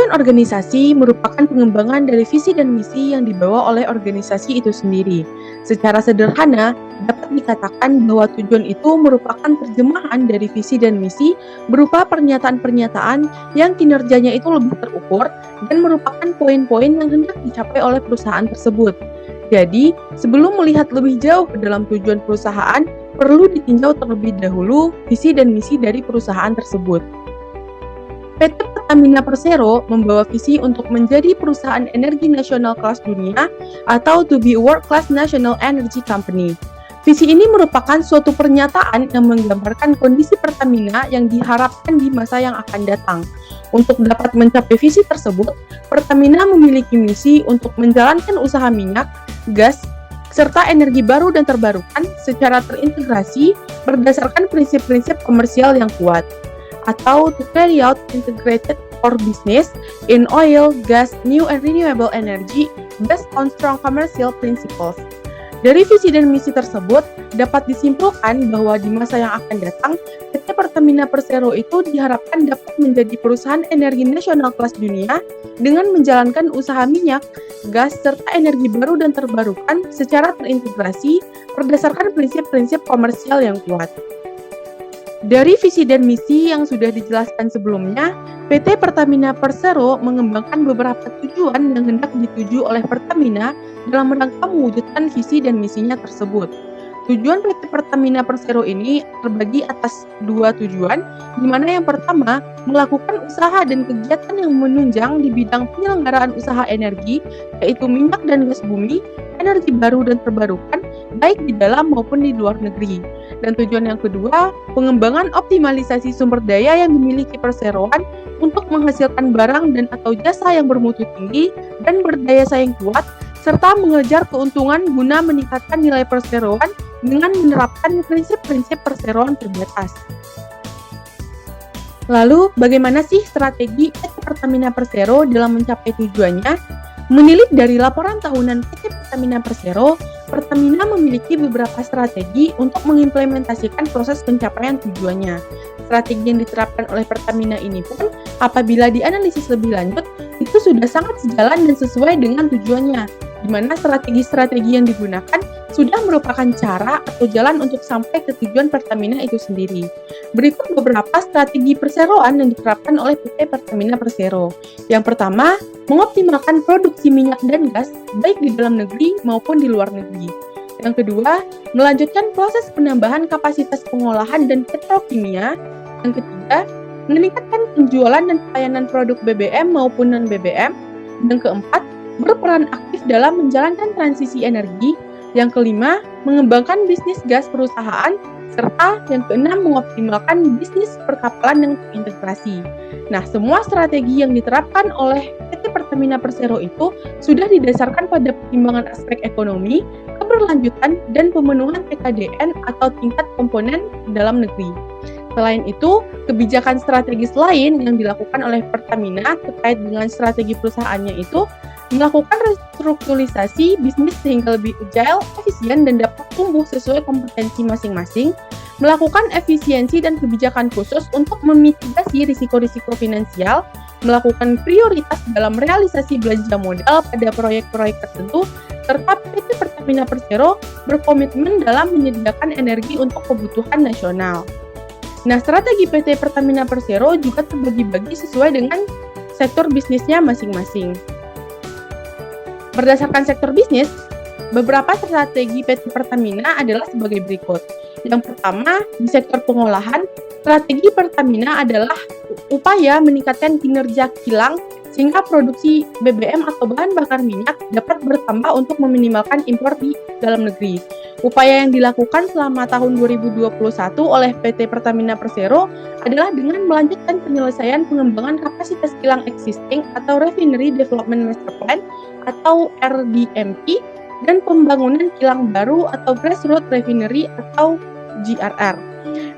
Tujuan organisasi merupakan pengembangan dari visi dan misi yang dibawa oleh organisasi itu sendiri. Secara sederhana, dapat dikatakan bahwa tujuan itu merupakan terjemahan dari visi dan misi berupa pernyataan-pernyataan yang kinerjanya itu lebih terukur dan merupakan poin-poin yang hendak dicapai oleh perusahaan tersebut. Jadi, sebelum melihat lebih jauh ke dalam tujuan perusahaan, perlu ditinjau terlebih dahulu visi dan misi dari perusahaan tersebut. PT Pertamina Persero membawa visi untuk menjadi perusahaan energi nasional kelas dunia atau to be a world-class national energy company. Visi ini merupakan suatu pernyataan yang menggambarkan kondisi Pertamina yang diharapkan di masa yang akan datang. Untuk dapat mencapai visi tersebut, Pertamina memiliki misi untuk menjalankan usaha minyak, gas, serta energi baru dan terbarukan secara terintegrasi berdasarkan prinsip-prinsip komersial yang kuat, atau to carry out integrated core business in oil, gas, new and renewable energy based on strong commercial principles. Dari visi dan misi tersebut, dapat disimpulkan bahwa di masa yang akan datang, PT Pertamina Persero itu diharapkan dapat menjadi perusahaan energi nasional kelas dunia dengan menjalankan usaha minyak, gas, serta energi baru dan terbarukan secara terintegrasi berdasarkan prinsip-prinsip komersial yang kuat. Dari visi dan misi yang sudah dijelaskan sebelumnya, PT Pertamina Persero mengembangkan beberapa tujuan yang hendak dituju oleh Pertamina dalam rangka mewujudkan visi dan misinya tersebut. Tujuan PT Pertamina Persero ini terbagi atas dua tujuan, di mana yang pertama, melakukan usaha dan kegiatan yang menunjang di bidang penyelenggaraan usaha energi, yaitu minyak dan gas bumi, energi baru dan terbarukan, baik di dalam maupun di luar negeri. Dan tujuan yang kedua, pengembangan optimalisasi sumber daya yang dimiliki perseroan untuk menghasilkan barang dan atau jasa yang bermutu tinggi dan berdaya saing kuat, serta mengejar keuntungan guna meningkatkan nilai perseroan dengan menerapkan prinsip-prinsip perseroan terbatas. Lalu, bagaimana sih strategi PT Pertamina Persero dalam mencapai tujuannya? Menilik dari laporan tahunan PT Pertamina Persero, Pertamina memiliki beberapa strategi untuk mengimplementasikan proses pencapaian tujuannya. Strategi yang diterapkan oleh Pertamina ini pun, apabila dianalisis lebih lanjut, itu sudah sangat sejalan dan sesuai dengan tujuannya, di mana strategi-strategi yang digunakan sudah merupakan cara atau jalan untuk sampai ke tujuan Pertamina itu sendiri. Berikut beberapa strategi perseroan yang diterapkan oleh PT Pertamina Persero. Yang pertama, mengoptimalkan produksi minyak dan gas baik di dalam negeri maupun di luar negeri. Yang kedua, melanjutkan proses penambahan kapasitas pengolahan dan petrokimia. Yang ketiga, meningkatkan penjualan dan pelayanan produk BBM maupun non-BBM. Yang keempat, berperan aktif dalam menjalankan transisi energi. Yang kelima, mengembangkan bisnis gas perusahaan, serta yang keenam, mengoptimalkan bisnis perkapalan yang terintegrasi. Nah, semua strategi yang diterapkan oleh PT Pertamina Persero itu sudah didasarkan pada pertimbangan aspek ekonomi, keberlanjutan, dan pemenuhan TKDN atau tingkat komponen dalam negeri. Selain itu, kebijakan strategis lain yang dilakukan oleh Pertamina terkait dengan strategi perusahaannya itu melakukan restrukturisasi bisnis sehingga lebih agile, efisien, dan dapat tumbuh sesuai kompetensi masing-masing, melakukan efisiensi dan kebijakan khusus untuk memitigasi risiko-risiko finansial, melakukan prioritas dalam realisasi belanja modal pada proyek-proyek tertentu, serta PT Pertamina Persero berkomitmen dalam menyediakan energi untuk kebutuhan nasional. Nah, strategi PT Pertamina Persero juga terbagi-bagi sesuai dengan sektor bisnisnya masing-masing. Berdasarkan sektor bisnis, beberapa strategi PT Pertamina adalah sebagai berikut. Yang pertama, di sektor pengolahan, strategi Pertamina adalah upaya meningkatkan kinerja kilang sehingga produksi BBM atau bahan bakar minyak dapat bertambah untuk meminimalkan impor di dalam negeri. Upaya yang dilakukan selama tahun 2021 oleh PT Pertamina Persero adalah dengan melanjutkan penyelesaian pengembangan kapasitas kilang existing atau Refinery Development Master Plan atau RDMP dan pembangunan kilang baru atau Grassroots Refinery atau GRR.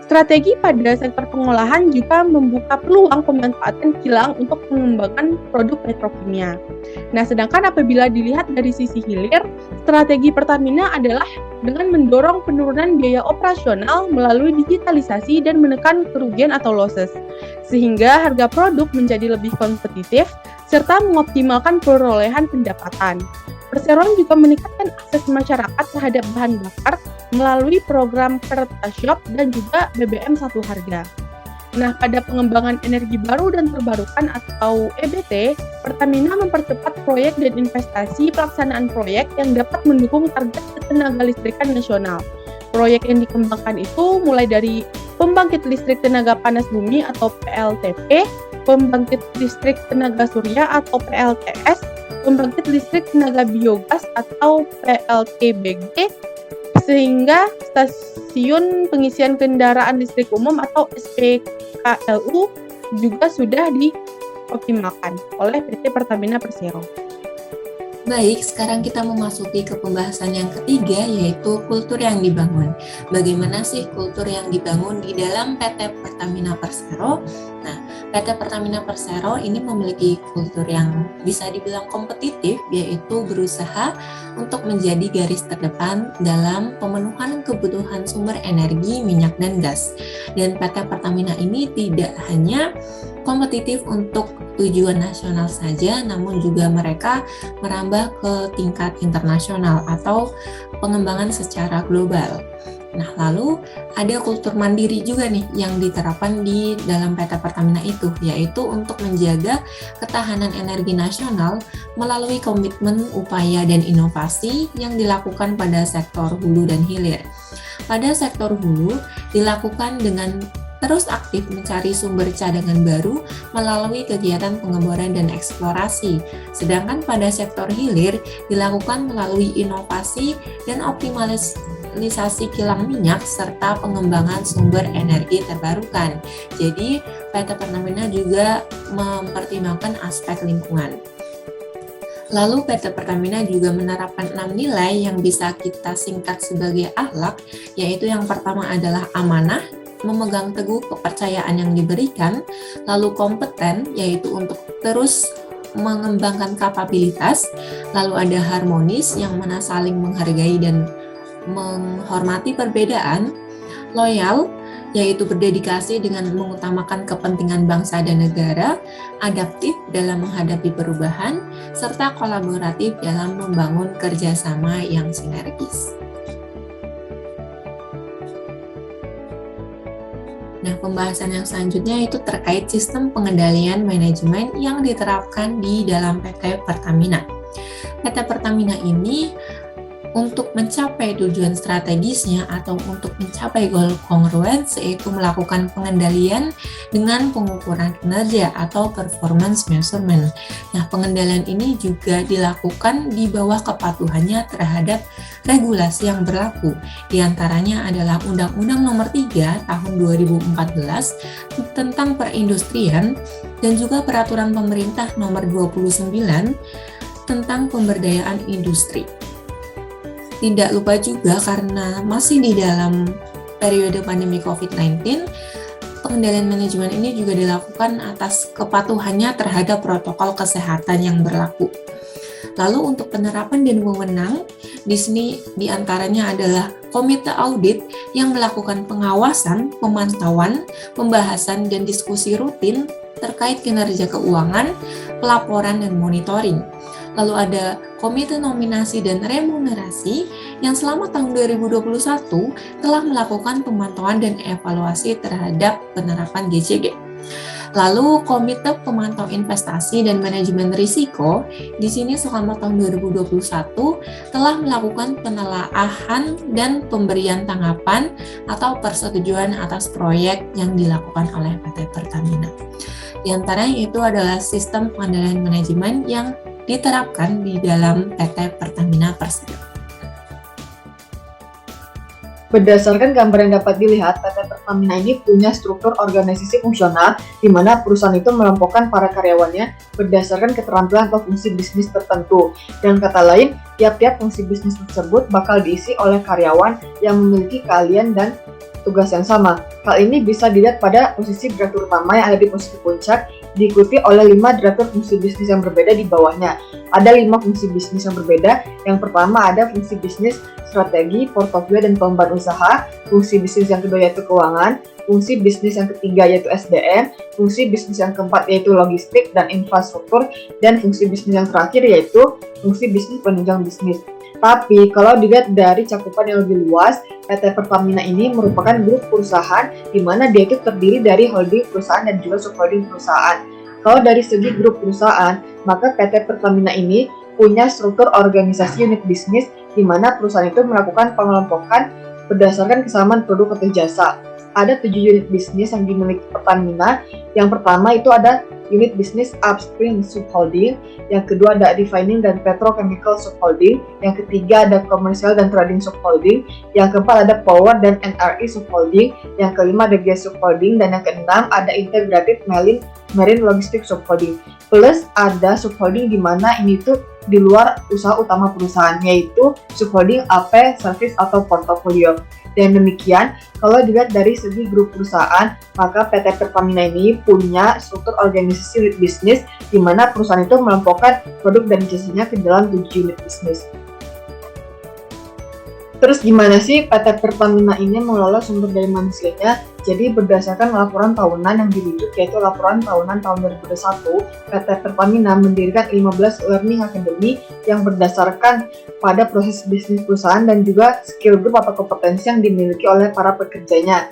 Strategi pada sektor pengolahan juga membuka peluang pemanfaatan kilang untuk pengembangan produk petrokimia. Nah, sedangkan apabila dilihat dari sisi hilir, strategi Pertamina adalah dengan mendorong penurunan biaya operasional melalui digitalisasi dan menekan kerugian atau losses, sehingga harga produk menjadi lebih kompetitif serta mengoptimalkan perolehan pendapatan. Perseroan juga meningkatkan akses masyarakat terhadap bahan bakar melalui program Pertashop dan juga BBM satu harga. Nah, pada pengembangan energi baru dan terbarukan atau EBT, Pertamina mempercepat proyek dan investasi pelaksanaan proyek yang dapat mendukung target ketenaga listrikan nasional. Proyek yang dikembangkan itu mulai dari pembangkit listrik tenaga panas bumi atau PLTP, pembangkit listrik tenaga surya atau PLTS, pembangkit listrik tenaga biogas atau PLTBG, sehingga stasiun pengisian kendaraan listrik umum atau SPKLU juga sudah dioptimalkan oleh PT Pertamina Persero. Baik, sekarang kita memasuki ke pembahasan yang ketiga, yaitu kultur yang dibangun. Bagaimana sih kultur yang dibangun di dalam PT Pertamina Persero? Nah, PT Pertamina Persero ini memiliki kultur yang bisa dibilang kompetitif, yaitu berusaha untuk menjadi garis terdepan dalam pemenuhan kebutuhan sumber energi, minyak, dan gas. Dan PT Pertamina ini tidak hanya kompetitif untuk tujuan nasional saja, namun juga mereka merambah ke tingkat internasional atau pengembangan secara global. Nah, lalu ada kultur mandiri juga nih yang diterapkan di dalam PT Pertamina itu, yaitu untuk menjaga ketahanan energi nasional melalui komitmen, upaya, dan inovasi yang dilakukan pada sektor hulu dan hilir. Pada sektor hulu dilakukan dengan terus aktif mencari sumber cadangan baru melalui kegiatan pengeboran dan eksplorasi. Sedangkan pada sektor hilir dilakukan melalui inovasi dan optimalisasi kilang minyak serta pengembangan sumber energi terbarukan. Jadi PT Pertamina juga mempertimbangkan aspek lingkungan. Lalu PT Pertamina juga menerapkan 6 nilai yang bisa kita singkat sebagai akhlak, yaitu yang pertama adalah amanah, memegang teguh kepercayaan yang diberikan, lalu kompeten, yaitu untuk terus mengembangkan kapabilitas, lalu ada harmonis yang mana saling menghargai dan menghormati perbedaan, loyal, yaitu berdedikasi dengan mengutamakan kepentingan bangsa dan negara, adaptif dalam menghadapi perubahan, serta kolaboratif dalam membangun kerjasama yang sinergis. Nah, pembahasan yang selanjutnya itu terkait sistem pengendalian manajemen yang diterapkan di dalam PT Pertamina. PT Pertamina ini untuk mencapai tujuan strategisnya atau untuk mencapai goal congruence, yaitu melakukan pengendalian dengan pengukuran kinerja atau performance measurement. Nah, pengendalian ini juga dilakukan di bawah kepatuhannya terhadap regulasi yang berlaku. Di antaranya adalah Undang-Undang Nomor 3 Tahun 2014 tentang perindustrian dan juga Peraturan Pemerintah Nomor 29 tentang pemberdayaan industri. Tidak lupa juga karena masih di dalam periode pandemi COVID-19, pengendalian manajemen ini juga dilakukan atas kepatuhannya terhadap protokol kesehatan yang berlaku. Lalu untuk penerapan dan wewenang, di sini diantaranya adalah Komite Audit yang melakukan pengawasan, pemantauan, pembahasan, dan diskusi rutin terkait kinerja keuangan, pelaporan, dan monitoring. Lalu ada Komite Nominasi dan Remunerasi yang selama tahun 2021 telah melakukan pemantauan dan evaluasi terhadap penerapan GCG. Lalu Komite Pemantau Investasi dan Manajemen Risiko di sini selama tahun 2021 telah melakukan penelaahan dan pemberian tanggapan atau persetujuan atas proyek yang dilakukan oleh PT Pertamina. Di antaranya itu adalah sistem pengendalian manajemen yang diterapkan di dalam PT Pertamina Persero. Berdasarkan gambar yang dapat dilihat, PT Pertamina ini punya struktur organisasi fungsional di mana perusahaan itu melompokan para karyawannya berdasarkan keterampilan atau fungsi bisnis tertentu. Dengan kata lain, tiap-tiap fungsi bisnis tersebut bakal diisi oleh karyawan yang memiliki keahlian dan tugas yang sama. Hal ini bisa dilihat pada posisi direktur utama yang ada di posisi puncak diikuti oleh 5 direktur fungsi bisnis yang berbeda di bawahnya. Ada 5 fungsi bisnis yang berbeda. Yang pertama ada fungsi bisnis strategi, portofolio, dan pengembangan usaha. Fungsi bisnis yang kedua yaitu keuangan. Fungsi bisnis yang ketiga yaitu SDM. Fungsi bisnis yang keempat yaitu logistik dan infrastruktur. Dan fungsi bisnis yang terakhir yaitu fungsi bisnis penunjang bisnis. Tapi kalau dilihat dari cakupan yang lebih luas, PT Pertamina ini merupakan grup perusahaan di mana dia itu terdiri dari holding perusahaan dan juga subholding perusahaan. Kalau dari segi grup perusahaan, maka PT Pertamina ini punya struktur organisasi unit bisnis di mana perusahaan itu melakukan pengelompokan berdasarkan kesamaan produk atau jasa. Ada 7 unit bisnis yang dimiliki Pertamina. Yang pertama itu ada unit bisnis upstream subholding, yang kedua ada refining dan petrochemical subholding, yang ketiga ada commercial dan trading subholding, yang keempat ada power dan NRE subholding, yang kelima ada gas subholding, dan yang keenam ada integrated marine logistics subholding. Plus ada subholding di mana ini tuh di luar usaha utama perusahaan, yaitu subholding AP, service atau portofolio. Dan demikian, kalau dilihat dari segi grup perusahaan, maka PT Pertamina ini punya struktur organisasi unit bisnis di mana perusahaan itu melempokkan produk dan jasanya ke dalam 7 unit bisnis. Terus gimana sih PT Pertamina ini mengelola sumber daya manusianya? Jadi berdasarkan laporan tahunan yang dirujuk yaitu laporan tahunan tahun 2021, PT Pertamina mendirikan 15 learning academy yang berdasarkan pada proses bisnis perusahaan dan juga skill group atau kompetensi yang dimiliki oleh para pekerjanya.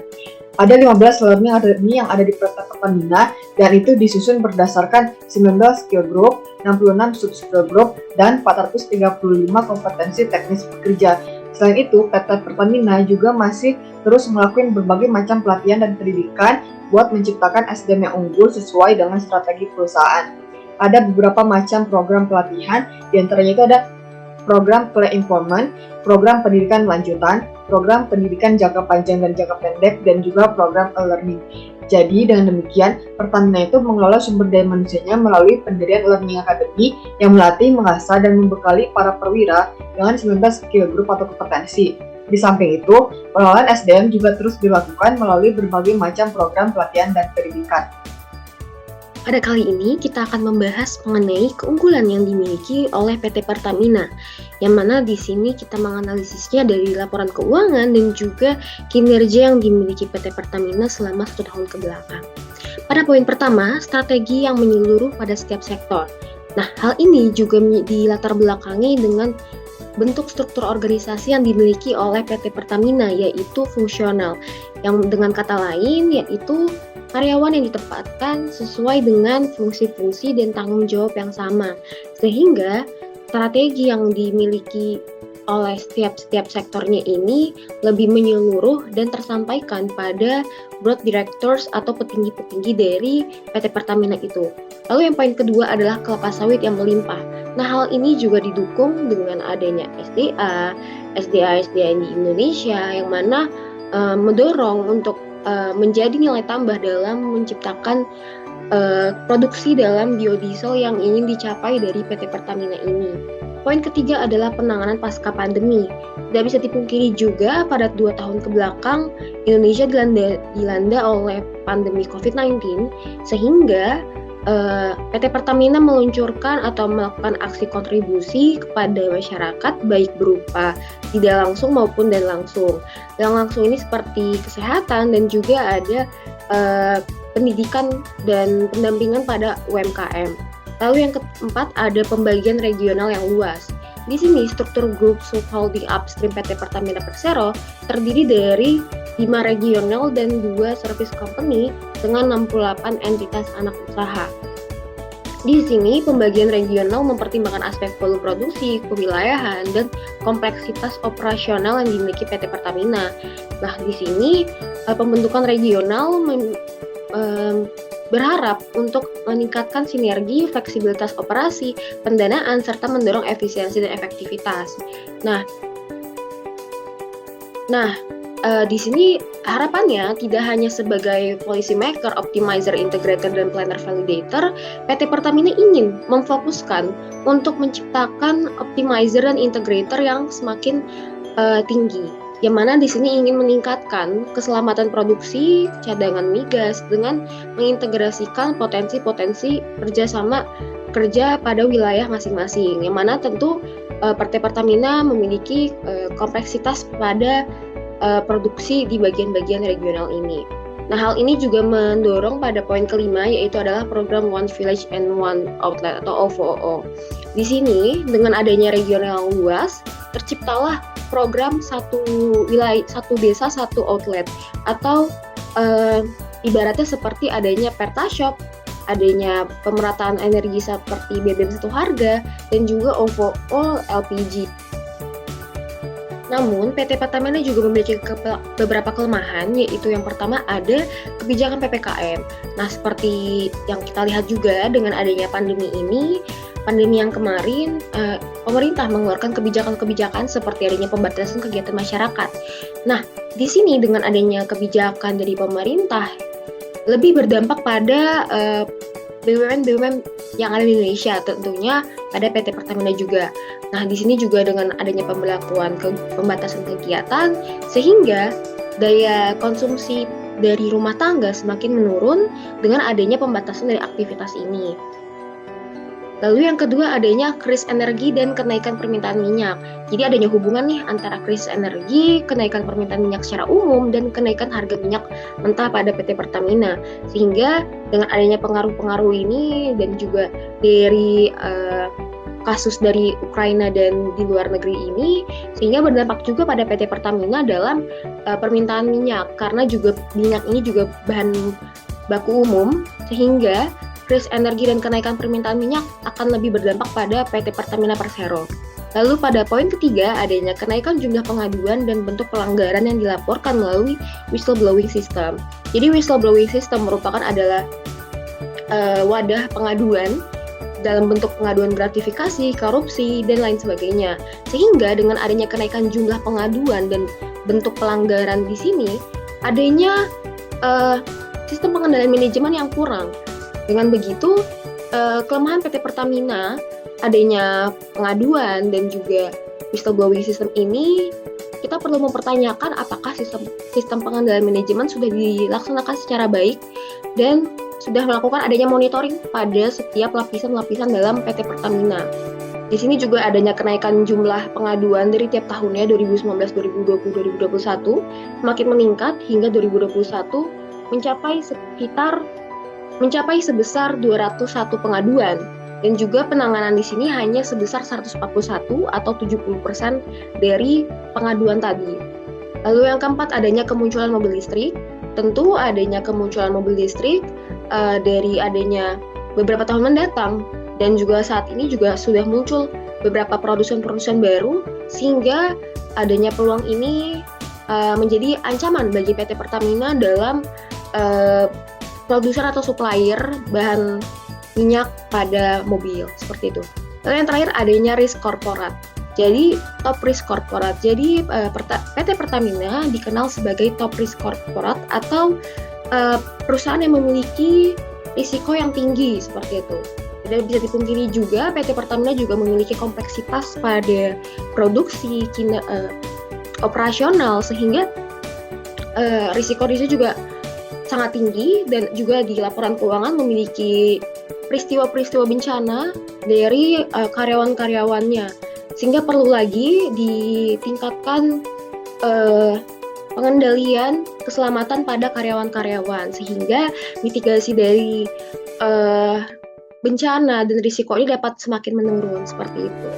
Ada 15 learning academy yang ada di PT Pertamina dan itu disusun berdasarkan 19 skill group, 66 sub skill group, dan 435 kompetensi teknis pekerja. Selain itu, PT Pertamina juga masih terus melakukan berbagai macam pelatihan dan pendidikan buat menciptakan SDM yang unggul sesuai dengan strategi perusahaan. Ada beberapa macam program pelatihan, diantaranya itu ada program play informant, program pendidikan lanjutan, program pendidikan jangka panjang dan jangka pendek, dan juga program e-learning. Jadi dengan demikian, Pertamina itu mengelola sumber daya manusianya melalui pendirian Learning Academy yang melatih, mengasah, dan membekali para perwira dengan 19 skill group atau kompetensi. Di samping itu, pengelolaan SDM juga terus dilakukan melalui berbagai macam program pelatihan dan pendidikan. Pada kali ini kita akan membahas mengenai keunggulan yang dimiliki oleh PT Pertamina, yang mana di sini kita menganalisisnya dari laporan keuangan dan juga kinerja yang dimiliki PT Pertamina selama 1 tahun ke belakang. Pada poin pertama, strategi yang menyeluruh pada setiap sektor. Nah, hal ini juga dilatar belakangi dengan bentuk struktur organisasi yang dimiliki oleh PT Pertamina, yaitu fungsional, yang dengan kata lain yaitu karyawan yang ditempatkan sesuai dengan fungsi-fungsi dan tanggung jawab yang sama, sehingga strategi yang dimiliki oleh setiap sektornya ini lebih menyeluruh dan tersampaikan pada board directors atau petinggi-petinggi dari PT Pertamina itu. Lalu yang poin kedua adalah kelapa sawit yang melimpah. Nah, hal ini juga didukung dengan adanya SDA di Indonesia yang mana mendorong untuk menjadi nilai tambah dalam menciptakan produksi dalam biodiesel yang ingin dicapai dari PT Pertamina ini. Poin ketiga adalah penanganan pasca pandemi. Tidak bisa dipungkiri juga pada 2 tahun ke belakang Indonesia dilanda oleh pandemi COVID-19 sehingga PT Pertamina meluncurkan atau melakukan aksi kontribusi kepada masyarakat baik berupa tidak langsung maupun dan langsung. Yang langsung ini seperti kesehatan dan juga ada pendidikan dan pendampingan pada UMKM. Lalu yang keempat ada pembagian regional yang luas. Di sini struktur grup subholding upstream PT Pertamina Persero terdiri dari 5 regional dan 2 service company dengan 68 entitas anak usaha. Di sini pembagian regional mempertimbangkan aspek volume produksi, kewilayahan, dan kompleksitas operasional yang dimiliki PT Pertamina. Nah, di sini pembentukan regional berharap untuk meningkatkan sinergi, fleksibilitas operasi, pendanaan, serta mendorong efisiensi dan efektivitas. Nah, di sini harapannya tidak hanya sebagai policy maker, optimizer, integrator, dan planner validator, PT Pertamina ingin memfokuskan untuk menciptakan optimizer dan integrator yang semakin tinggi. yang mana di sini ingin meningkatkan keselamatan produksi cadangan migas dengan mengintegrasikan potensi-potensi kerja pada wilayah masing-masing, yang mana tentu PT Pertamina memiliki kompleksitas pada produksi di bagian-bagian regional ini. Nah, hal ini juga mendorong pada poin kelima, yaitu adalah program One Village and One Outlet atau OVO. Di sini, dengan adanya regional luas, terciptalah program satu wilayah, satu desa, satu outlet, atau ibaratnya seperti adanya Pertashop, adanya pemerataan energi seperti BBM satu harga, dan juga OVO LPG. Namun, PT Pertamina juga memiliki beberapa kelemahan, yaitu yang pertama ada kebijakan PPKM. Nah, seperti yang kita lihat juga dengan adanya pandemi yang kemarin, pemerintah mengeluarkan kebijakan-kebijakan seperti adanya pembatasan kegiatan masyarakat. Nah, di sini dengan adanya kebijakan dari pemerintah, lebih berdampak pada BUMN-BUMN yang ada di Indonesia, tentunya pada PT Pertamina juga. Nah, di sini juga dengan adanya pembelakuan pembatasan kegiatan, sehingga daya konsumsi dari rumah tangga semakin menurun dengan adanya pembatasan dari aktivitas ini. Lalu yang kedua adanya krisis energi dan kenaikan permintaan minyak. Jadi adanya hubungan nih antara krisis energi, kenaikan permintaan minyak secara umum, dan kenaikan harga minyak mentah pada PT Pertamina. Sehingga dengan adanya pengaruh-pengaruh ini dan juga dari kasus dari Ukraina dan di luar negeri ini, sehingga berdampak juga pada PT Pertamina dalam permintaan minyak, karena juga minyak ini juga bahan baku umum, sehingga krisis energi dan kenaikan permintaan minyak akan lebih berdampak pada PT Pertamina Persero. Lalu pada poin ketiga adanya kenaikan jumlah pengaduan dan bentuk pelanggaran yang dilaporkan melalui whistleblowing system. Jadi whistleblowing system merupakan adalah wadah pengaduan dalam bentuk pengaduan gratifikasi, korupsi, dan lain sebagainya. Sehingga dengan adanya kenaikan jumlah pengaduan dan bentuk pelanggaran di sini, adanya sistem pengendalian manajemen yang kurang. Dengan begitu, kelemahan PT Pertamina, adanya pengaduan dan juga whistleblowing system ini, kita perlu mempertanyakan apakah sistem pengendalian manajemen sudah dilaksanakan secara baik dan sudah melakukan adanya monitoring pada setiap lapisan-lapisan dalam PT Pertamina. Di sini juga adanya kenaikan jumlah pengaduan dari tiap tahunnya 2019, 2020, 2021 semakin meningkat hingga 2021 mencapai sebesar 201 pengaduan, dan juga penanganan di sini hanya sebesar 141 atau 70% dari pengaduan tadi. Lalu yang keempat adanya kemunculan mobil listrik. Tentu adanya kemunculan mobil listrik dari adanya beberapa tahun mendatang, dan juga saat ini juga sudah muncul beberapa produsen-produsen baru, sehingga adanya peluang ini menjadi ancaman bagi PT Pertamina dalam produsen atau supplier bahan minyak pada mobil, seperti itu. Lalu yang terakhir adanya risk korporat. Jadi top risk korporat. Jadi PT Pertamina dikenal sebagai top risk korporat atau perusahaan yang memiliki risiko yang tinggi, seperti itu. Dan bisa dipungkiri juga PT Pertamina juga memiliki kompleksitas pada produksi operasional, sehingga risiko juga sangat tinggi, dan juga di laporan keuangan memiliki peristiwa-peristiwa bencana dari karyawan-karyawannya, sehingga perlu lagi ditingkatkan pengendalian keselamatan pada karyawan-karyawan, sehingga mitigasi dari bencana dan risiko ini dapat semakin menurun, seperti itu.